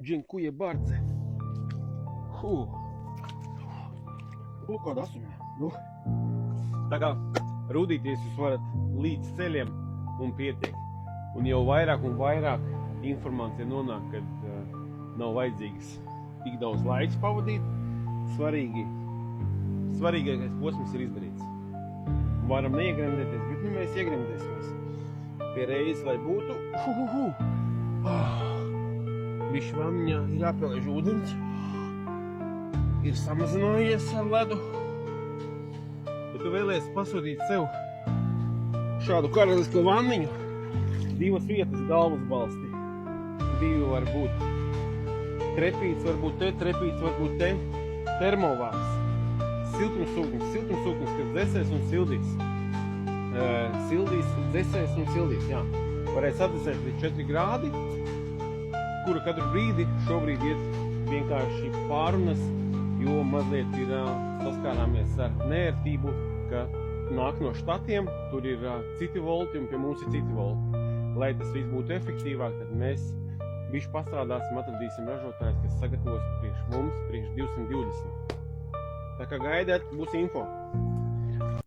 Dziękuję bardzo. Kāda asumē. Tā kā rūdīties jūs varat līdz ceļiem un pietiek. Un jau vairāk un vairāk informācija nonāk, kad nav vajadzīgs tik daudz laiks pavadīt. Svarīgākais posms ir izdarīts. Varam neiegremdēties, bet mēs iegremdēsimies. Pie reizes, lai būtu. Bišķi vanniņā ir jāpieliež ūdens. Ir samazinājies ar ledu. Ja tu vēlies pasūtīt sev šādu karalisko vanniņu, 2 vietas galvas balsti. 2 var būt. Trepīts var būt te, trepīts var būt te. Termovāks. Siltumsūknis, kas dzesēs un sildīs. Dzesēs un sildīs, jā. Varēs atdzesēt līdz 4 grādi, kura katru brīdi šobrīd iet vienkārši pārunas, jo mazliet ir saskārāmies ar neērtību, ka nāk no štatiem, tur ir citi volti un pie mums ir citi volti. Lai tas viss būtu efektīvāk, tad mēs bišķi pastrādāsim, atradīsim ražotājs, kas sagatavos priekš mums, priekš 220. Tā kā gaidāt, būs info.